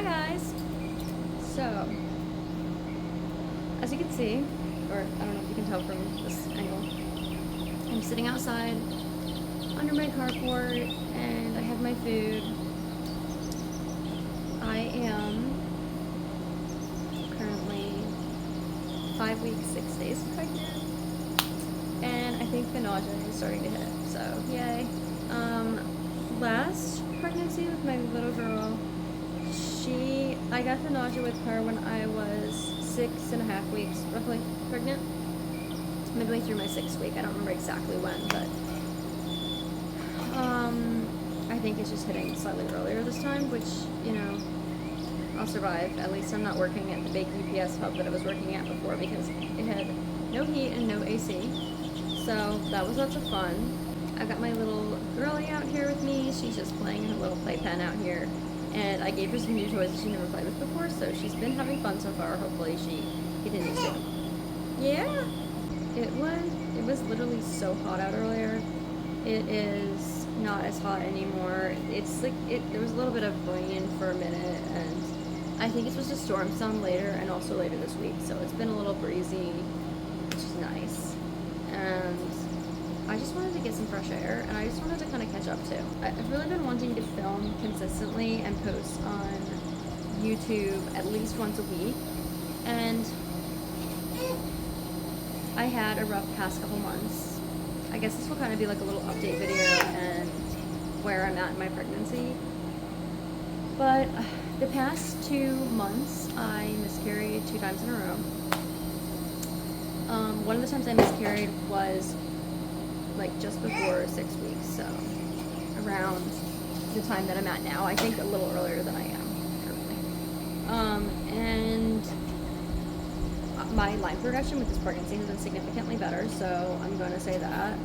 guys! So, as you can see, or I don't know if you can tell from this angle, I'm sitting outside under my carport and I have my food. I am currently 5 weeks, 6 days pregnant, and I think the nausea is starting to hit, so yay. Last pregnancy with my little girl, I got the nausea with her when I was 6.5 weeks, roughly, pregnant. Midway through my 6th week. I don't remember exactly when, but I think it's just hitting slightly earlier this time, which, you know, I'll survive. At least I'm not working at the big UPS hub that I was working at before because it had no heat and no AC. So that was lots of fun. I got my little girlie out here with me. She's just playing in her little playpen out here. And I gave her some new toys that she never played with before, so she's been having fun so far. Hopefully she continues to. Yeah! It was literally so hot out earlier. It is not as hot anymore. It's like, there was a little bit of rain for a minute, and I think it's supposed to storm some later and also later this week, so it's been a little breezy, which is nice. And I just wanted to get some fresh air, and I just wanted to kind of catch up too. I've really been wanting to film consistently and post on YouTube at least once a week, and I had a rough past couple months. I guess this will kind of be like a little update video and where I'm at in my pregnancy. But the past 2 months, I miscarried 2 times in a row. One of the times I miscarried was like just before 6 weeks, so around the time that I'm at now. I think a little earlier than I am currently. And my line progression with this pregnancy has been significantly better, so I'm going to say that.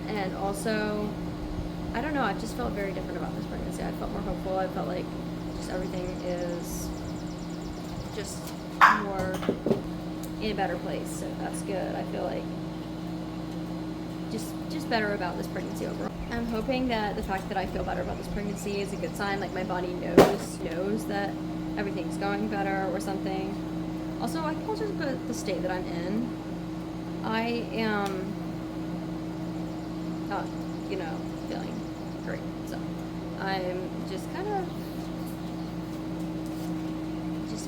And also, I don't know, I just felt very different about this pregnancy. I felt more hopeful. I felt like just everything is just more in a better place, so that's good. I feel like just better about this pregnancy overall. I'm hoping that the fact that I feel better about this pregnancy is a good sign, like my body knows that everything's going better or something. Also, I can also just put the state that I'm in. I am not, feeling great, so I'm just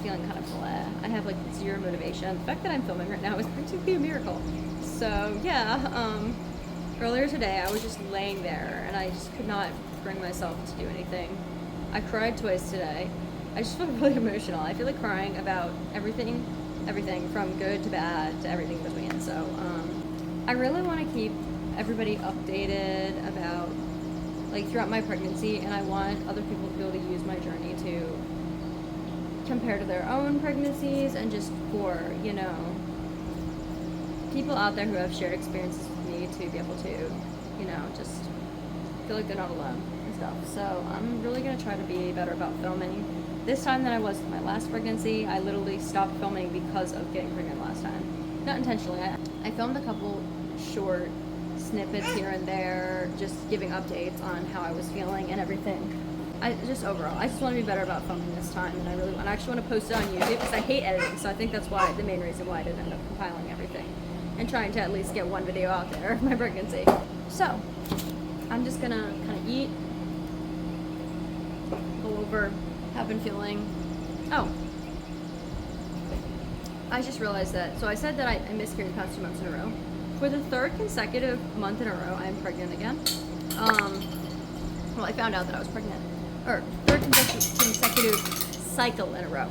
feeling kind of blah. I have like zero motivation. The fact that I'm filming right now is practically a miracle. So yeah, earlier today I was just laying there and I just could not bring myself to do anything. I cried twice today. I just feel really emotional. I feel like crying about everything from good to bad to everything in between. So I really want to keep everybody updated about like throughout my pregnancy, and I want other people to be able to use my journey to compare to their own pregnancies, and just for, people out there who have shared experiences with me to be able to, just feel like they're not alone and stuff. So I'm really going to try to be better about filming this time than I was with my last pregnancy. I literally stopped filming because of getting pregnant last time. Not intentionally. I filmed a couple short snippets here and there, just giving updates on how I was feeling and everything. I just want to be better about filming this time, and I actually want to post it on YouTube because I hate editing, so I think that's the main reason why I didn't end up compiling everything and trying to at least get one video out there of my pregnancy. So I'm just gonna kind of eat, go over how I've been feeling. Oh, I just realized that, so I said that I miscarried the past 2 months in a row. For the 3rd consecutive month in a row, I'm pregnant again. Well, I found out that I was pregnant, or 3rd consecutive cycle in a row.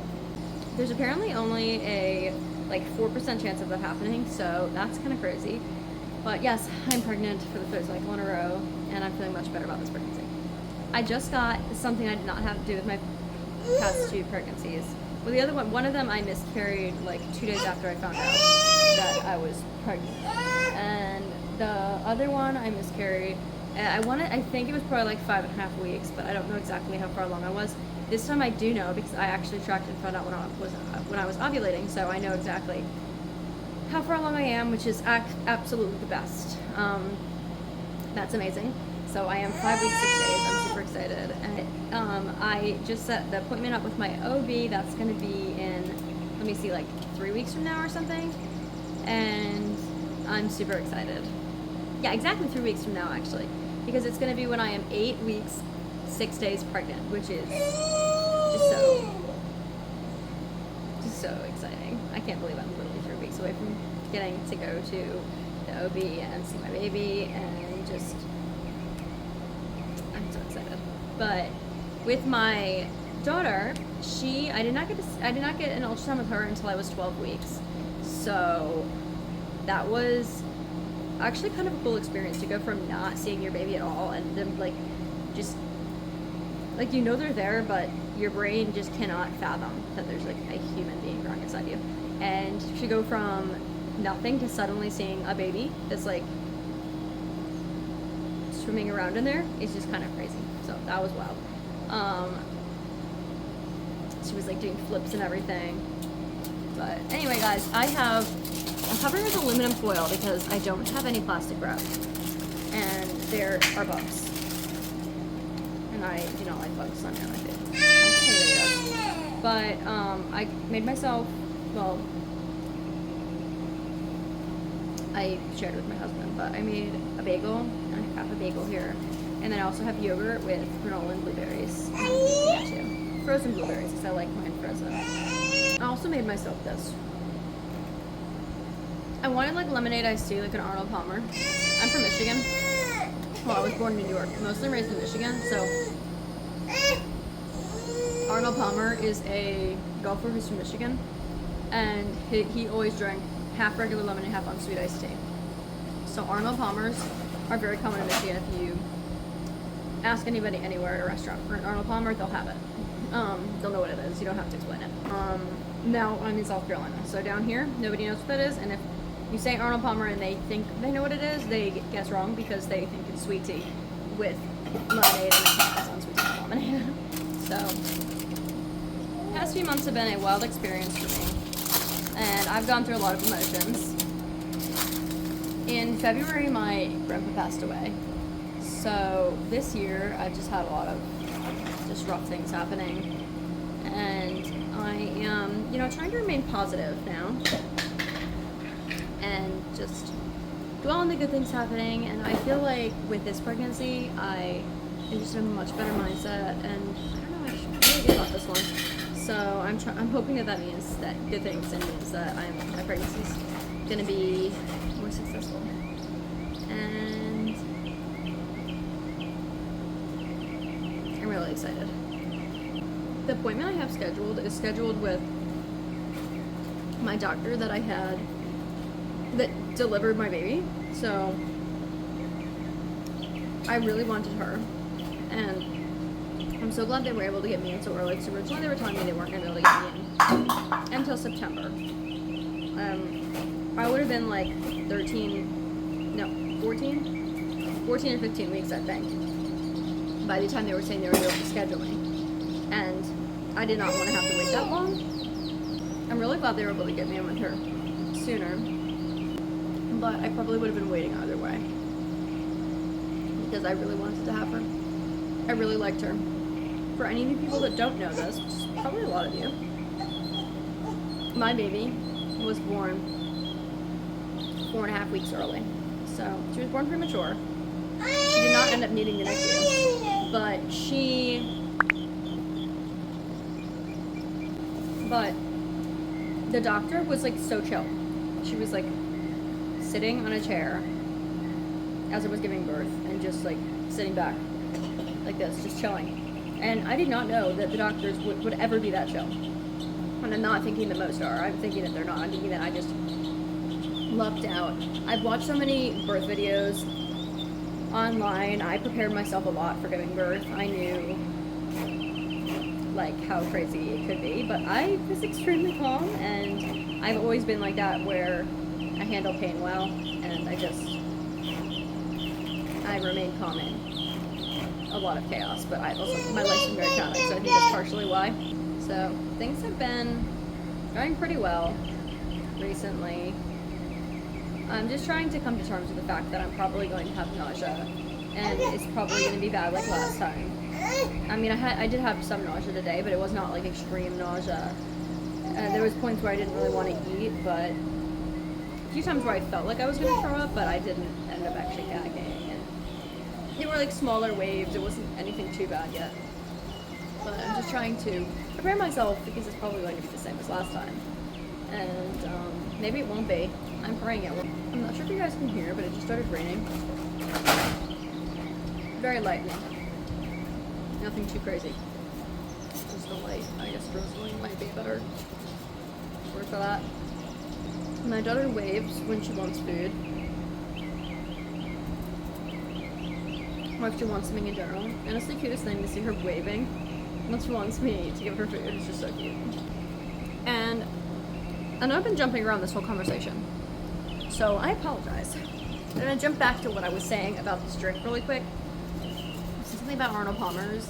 There's apparently only a 4% chance of that happening, so that's kind of crazy. But yes, I'm pregnant for the 3rd cycle in a row, and I'm feeling much better about this pregnancy. I just got something I did not have to do with my past 2 pregnancies. Well, the other one of them I miscarried 2 days after I found out that I was pregnant. And the other one I miscarried, I think it was probably 5.5 weeks, but I don't know exactly how far along I was. This time I do know because I actually tracked and found out when I was ovulating, so I know exactly how far along I am, which is absolutely the best. That's amazing. So I am 5 weeks, 6 days. I'm super excited. And I just set the appointment up with my OB. That's going to be in, let me see, like 3 weeks from now or something. And I'm super excited. Yeah, exactly 3 weeks from now, actually. Because it's going to be when I am 8 weeks, 6 days pregnant, which is just so exciting. I can't believe I'm literally 3 weeks away from getting to go to the OB and see my baby, and just, I'm so excited. But with my daughter, I did not get an ultrasound with her until I was 12 weeks. So that was actually kind of a cool experience to go from not seeing your baby at all and them like just like, you know, they're there, but your brain just cannot fathom that there's like a human being growing inside you. And to go from nothing to suddenly seeing a baby that's like swimming around in there is just kind of crazy. So that was wild. She was like doing flips and everything. But anyway, guys, I'm covering with aluminum foil because I don't have any plastic wrap, and there are bugs, and I do not like bugs on my face. But I made myself, well, I shared it with my husband, but I made a bagel. I have a bagel here, and then I also have yogurt with granola and blueberries. Frozen blueberries, because I like mine frozen. I also made myself this. I wanted like lemonade iced tea, like an Arnold Palmer. I'm from Michigan. Well, I was born in New York, mostly raised in Michigan, so Arnold Palmer is a golfer who's from Michigan, and he always drank half regular lemonade, half unsweet iced tea. So Arnold Palmers are very common in Michigan. If you ask anybody anywhere at a restaurant for an Arnold Palmer, they'll have it. They'll know what it is. You don't have to explain it. Now I'm in South Carolina, so down here nobody knows what that is, and if you say Arnold Palmer and they think they know what it is, they guess wrong because they think it's sweet tea with lemonade, and they think it's unsweet tea with lemonade. So the past few months have been a wild experience for me, and I've gone through a lot of emotions. In February, my grandpa passed away. So this year, I've just had a lot of just rough things happening. And I am, trying to remain positive now. And just dwell on the good things happening. And I feel like with this pregnancy, I am just in a much better mindset. And I don't know, I should really get about this one. So I'm hoping that means that good things, and means that my pregnancy's gonna be more successful. And I'm really excited. The appointment I have scheduled is scheduled with my doctor that delivered my baby. So I really wanted her, and I'm so glad they were able to get me in so early, because originally they were telling me they weren't going to be able to get me in until September. I would have been like 14 or 15 weeks, I think, by the time they were saying they were able to schedule me. And I did not want to have to wait that long. I'm really glad they were able to get me in with her sooner, but I probably would have been waiting either way, because I really wanted to have her. I really liked her. For any of you people that don't know this, which is probably a lot of you, my baby was born 4.5 weeks early. So she was born premature. She did not end up needing the NICU, but the doctor was like so chill. She was like sitting on a chair as I was giving birth, and just like sitting back like this, just chilling. And I did not know that the doctors would ever be that chill. And I'm not thinking that most are. I'm thinking that they're not. I'm thinking that I just lucked out. I've watched so many birth videos online. I prepared myself a lot for giving birth. I knew like how crazy it could be, but I was extremely calm, and I've always been like that, where I handle pain well, and I remain calm in a lot of chaos. But my life's been very chaotic, so I think that's partially why. So things have been going pretty well recently. I'm just trying to come to terms with the fact that I'm probably going to have nausea and it's probably going to be bad like last time. I mean, I did have some nausea today, but it was not like extreme nausea. There was points where I didn't really want to eat, but a few times where I felt like I was going to throw up, but I didn't end up actually gagging. And they were like smaller waves. It wasn't anything too bad yet. But I'm just trying to prepare myself because it's probably going to be the same as last time. And maybe it won't be. I'm praying it will. I'm not sure if you guys can hear, but it just started raining. Very lightly. Nothing too crazy. Just the light. I guess drizzling might be a better word for that. My daughter waves when she wants food. Or if she wants something in general. And it's the cutest thing to see her waving when she wants me to give her food. It's just so cute. And I know I've been jumping around this whole conversation, so I apologize. I'm gonna jump back to what I was saying about this drink really quick. Something about Arnold Palmer's,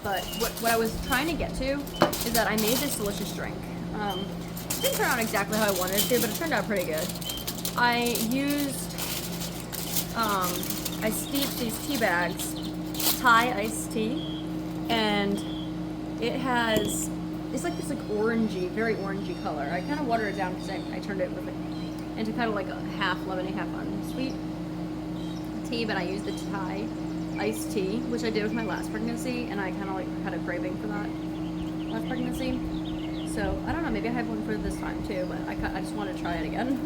but what I was trying to get to is that I made this delicious drink. It didn't turn out exactly how I wanted it to, but it turned out pretty good. I used, I steeped these tea bags, Thai iced tea, and it has, it's like this like orangey, very orangey color. I kind of watered it down because I turned it into kind of like a half lemony, half unsweet tea, but I used the Thai iced tea, which I did with my last pregnancy, and I kind of like had a craving for that last pregnancy. So I don't know, maybe I have one for this time too, but I just want to try it again.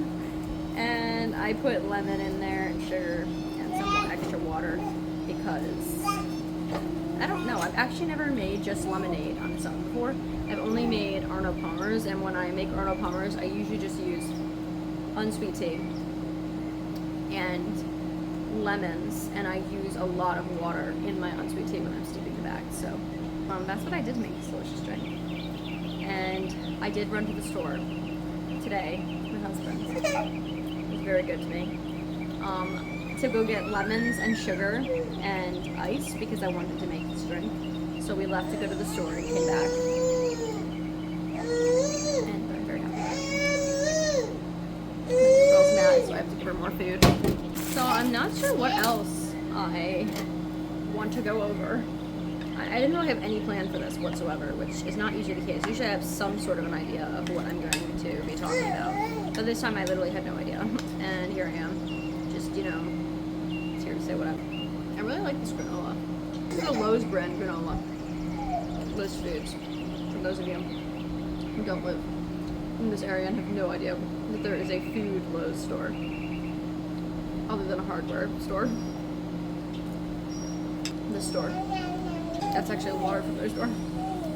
And I put lemon in there and sugar and some extra water because I don't know. I've actually never made just lemonade on its own before. I've only made Arnold Palmer's, and when I make Arnold Palmer's, I usually just use unsweet tea and lemons, and I use a lot of water in my unsweet tea when I'm steeping the bag. So that's what I did to make this delicious drink. And I did run to the store today with my husband. It was very good to me. To go get lemons and sugar and ice because I wanted to make this drink. So we left to go to the store and came back. And I'm very happy. The girl's mad, so I have to give her more food. So I'm not sure what else I want to go over. I didn't really have any plan for this whatsoever, which is not usually the case. Usually I have some sort of an idea of what I'm going to be talking about. But this time I literally had no idea. And here I am, just, you know, here to say whatever. I really like this granola. This is a Lowe's brand granola. Lowe's Foods. For those of you who don't live in this area and have no idea that there is a food Lowe's store. Other than a hardware store. This store. That's actually a water from their store.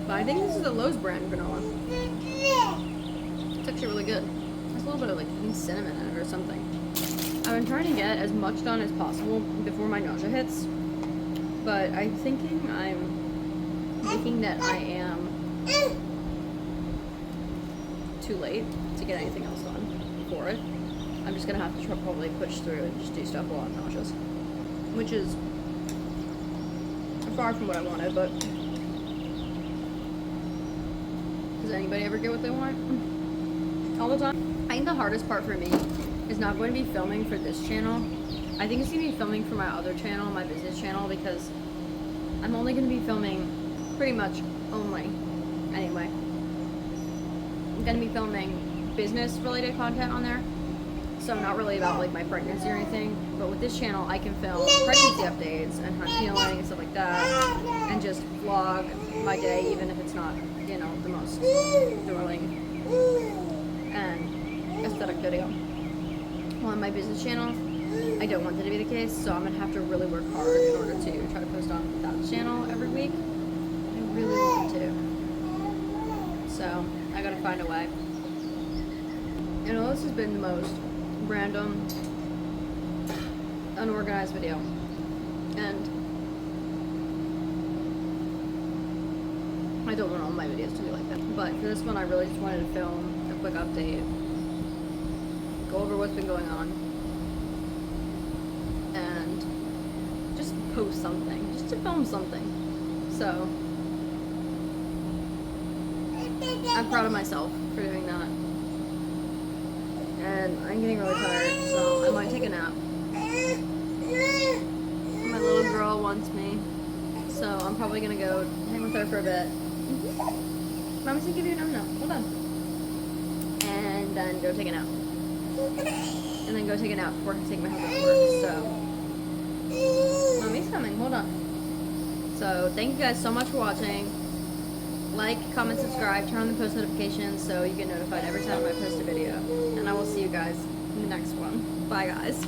But I think this is a Lowe's brand granola. It's actually really good. There's a little bit of like cinnamon in it or something. I've been trying to get as much done as possible before my nausea hits. But I'm thinking that I am too late to get anything else done for it. I'm just gonna have to probably push through and just do stuff while I'm nauseous. Which is far from what I wanted, but does anybody ever get what they want? All the time? I think the hardest part for me is not going to be filming for this channel. I think it's going to be filming for my other channel, my business channel, because I'm only going to be filming pretty much only, anyway. I'm going to be filming business related content on there. So not really about like my pregnancy or anything, but with this channel I can film pregnancy updates and hunt healing and stuff like that, and just vlog my day even if it's not, you know, the most thrilling and aesthetic video. Well, on my business channel, I don't want that to be the case, so I'm gonna have to really work hard in order to try to post on that channel every week. I really want to, so I gotta find a way. You know, this has been the most random, unorganized video, and I don't want all my videos to be like that, but for this one I really just wanted to film a quick update, go over what's been going on, and just post something, just to film something. So I'm proud of myself for doing that. And I'm getting really tired, so I might take a nap. I My little girl wants me, so I'm probably gonna go hang with her for a bit. Mommy's gonna give you a no. Hold on. And then go take a nap. And then go take a nap before I take my husband to work. So, Mommy's coming. Hold on. So, thank you guys so much for watching. Like, comment, subscribe, turn on the post notifications so you get notified every time I post a video. And I will see you guys in the next one. Bye, guys.